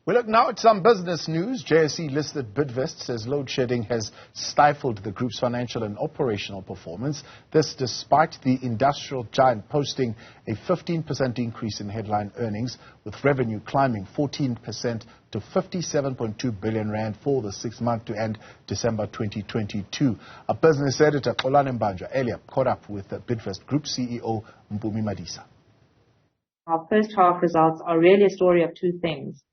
We look now at some business news. JSE-listed BidVest says load shedding has stifled the group's financial and operational performance. This despite the industrial giant posting a 15% increase in headline earnings, with revenue climbing 14% to 57.2 billion rand for the 6 months to end December 2022. Our business editor, Xolani Mbanjwa, earlier caught up with the BidVest Group CEO, Mpumi Madisa. Our first half results are really a story of two things.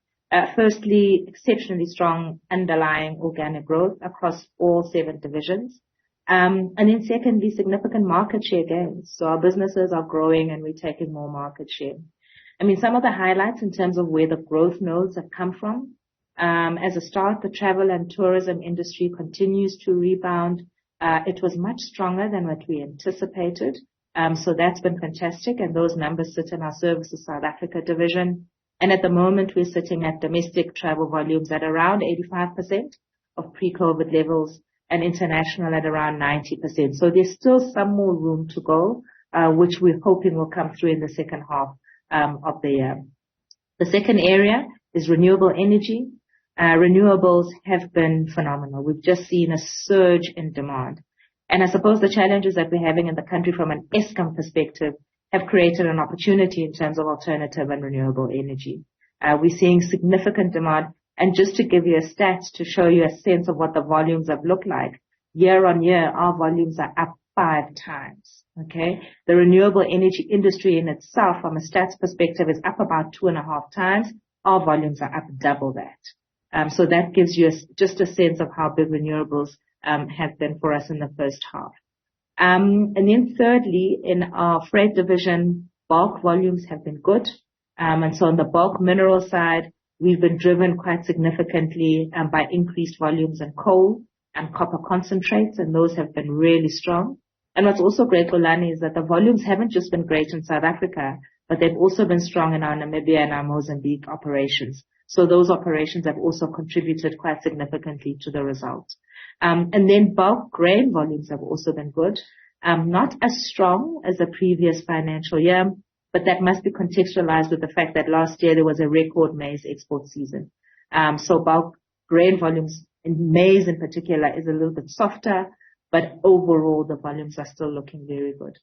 Firstly, exceptionally strong underlying organic growth across all 7 divisions. And then secondly, significant market share gains. So our businesses are growing and we're taking more market share. I mean, some of the highlights in terms of where the growth nodes have come from. As a start, the travel and tourism industry continues to rebound. It was much stronger than what we anticipated. So that's been fantastic. And those numbers sit in our Services South Africa division. And at the moment, we're sitting at domestic travel volumes at around 85% of pre-COVID levels and international at around 90%. So there's still some more room to go, which we're hoping will come through in the second half of the year. The second area is renewable energy. Renewables have been phenomenal. We've just seen a surge in demand. And I suppose the challenges that we're having in the country from an Eskom perspective have created an opportunity in terms of alternative and renewable energy. We're seeing significant demand. And just to give you a stats to show you a sense of what the volumes have looked like, year on year, our volumes are up 5 times. Okay. The renewable energy industry in itself, from a stats perspective, is up about 2.5 times. Our volumes are up double that. So that gives you just a sense of how big renewables have been for us in the first half. And then thirdly, in our freight division, bulk volumes have been good. And so on the bulk mineral side, we've been driven quite significantly by increased volumes in coal and copper concentrates, and those have been really strong. And what's also great, Xolani, is that the volumes haven't just been great in South Africa, but they've also been strong in our Namibia and our Mozambique operations. So those operations have also contributed quite significantly to the result. And then bulk grain volumes have also been good. Not as strong as the previous financial year, but that must be contextualized with the fact that last year there was a record maize export season. So bulk grain volumes in maize in particular is a little bit softer, but overall the volumes are still looking very good.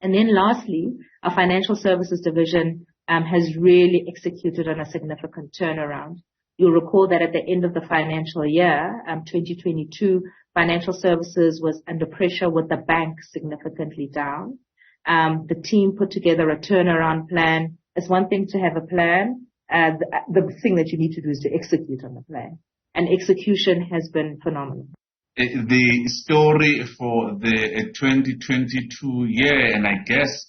And then lastly, our financial services division has really executed on a significant turnaround. You'll recall that at the end of the financial year, 2022, financial services was under pressure with the bank significantly down. The team put together a turnaround plan. It's one thing to have a plan. The thing that you need to do is to execute on the plan. And execution has been phenomenal. The story for the 2022 year, and I guess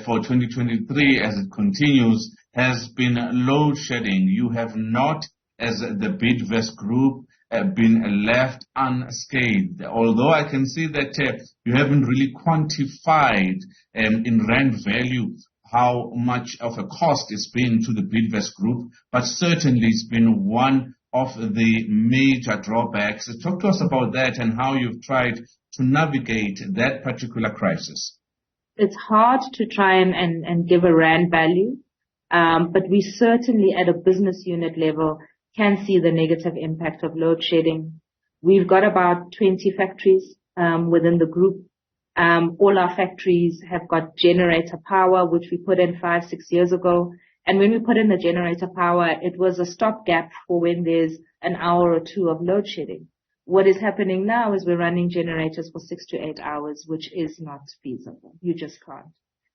for 2023 as it continues, has been load shedding. You have not, as the BidVest Group, been left unscathed. Although I can see that you haven't really quantified in rand value how much of a cost it's been to the BidVest Group, but certainly it's been one of the major drawbacks. Talk to us about that and how you've tried to navigate that particular crisis. It's hard to try and give a rand value, but we certainly at a business unit level can see the negative impact of load shedding. We've got about 20 factories within the group. All our factories have got generator power, which we put in 5-6 years ago. And when we put in the generator power, it was a stopgap for when there's an hour or 2 of load shedding. What is happening now is we're running generators for 6 to 8 hours, which is not feasible. You just can't.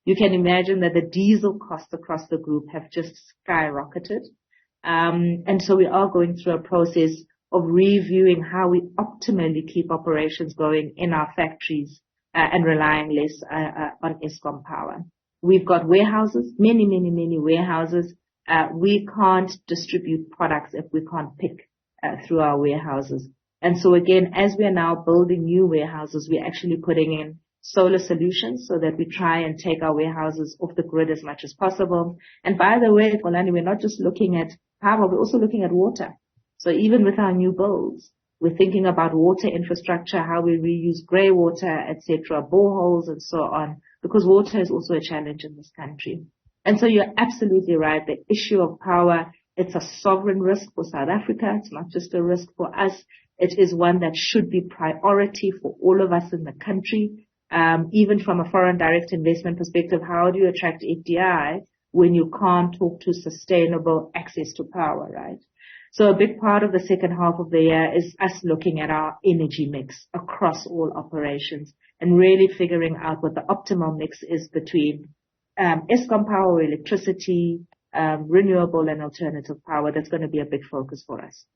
You can imagine that the diesel costs across the group have just skyrocketed. And so we are going through a process of reviewing how we optimally keep operations going in our factories and relying less on Eskom power. We've got warehouses, many warehouses. We can't distribute products if we can't pick through our warehouses. And so again, as we are now building new warehouses, we're actually putting in solar solutions so that we try and take our warehouses off the grid as much as possible. And by the way, Xolani, we're not just looking at power, we're also looking at water. So even with our new builds, we're thinking about water infrastructure, how we reuse grey water, etc., boreholes and so on, because water is also a challenge in this country. And so you're absolutely right. The issue of power It's a sovereign risk for South Africa. It's not just a risk for us. It is one that should be priority for all of us in the country. Even from a foreign direct investment perspective, how do you attract FDI when you can't talk to sustainable access to power, right? So a big part of the second half of the year is us looking at our energy mix across all operations and really figuring out what the optimal mix is between Eskom power, electricity, renewable and alternative power. That's going to be a big focus for us.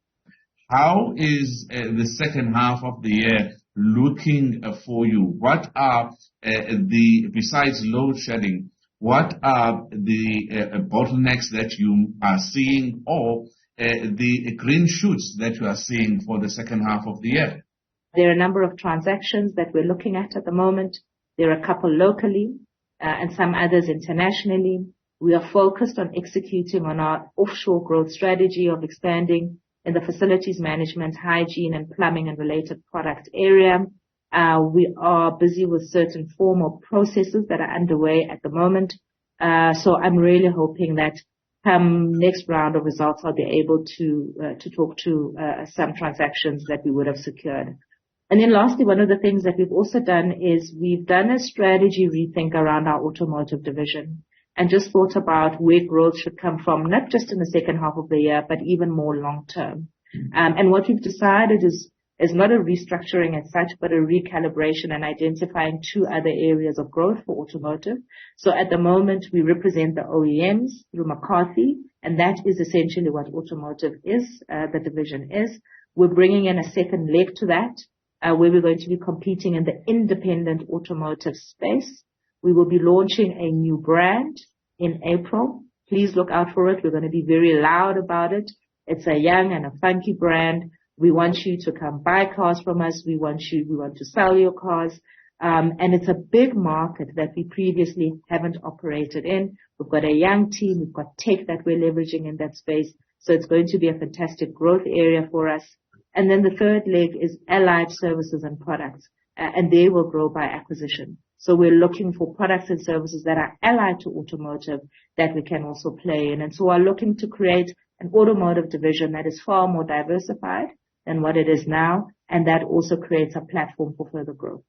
How is the second half of the year looking for you? What are besides load shedding, what are the bottlenecks that you are seeing, or the green shoots that you are seeing for the second half of the year? There are a number of transactions that we're looking at the moment. There are a couple locally and some others internationally. We are focused on executing on our offshore growth strategy of expanding in the facilities management, hygiene and plumbing and related product area. We are busy with certain formal processes that are underway at the moment. So I'm really hoping that come next round of results, I'll be able to talk to some transactions that we would have secured. And then lastly, one of the things that we've also done is we've done a strategy rethink around our automotive division and just thought about where growth should come from, not just in the second half of the year, but even more long term. And what we've decided is not a restructuring as such, but a recalibration and identifying two other areas of growth for automotive. So at the moment, we represent the OEMs through McCarthy, and that is essentially what automotive is, the division is. We're bringing in a second leg to that, where we're going to be competing in the independent automotive space. We will be launching a new brand in April. Please look out for it. We're going to be very loud about it. It's a young and a funky brand. We want you to come buy cars from us. We want to sell your cars. And it's a big market that we previously haven't operated in. We've got a young team. We've got tech that we're leveraging in that space. So it's going to be a fantastic growth area for us. And then the third leg is allied services and products, and they will grow by acquisition. So we're looking for products and services that are allied to automotive that we can also play in. And so we're looking to create an automotive division that is far more diversified than what it is now, and that also creates a platform for further growth.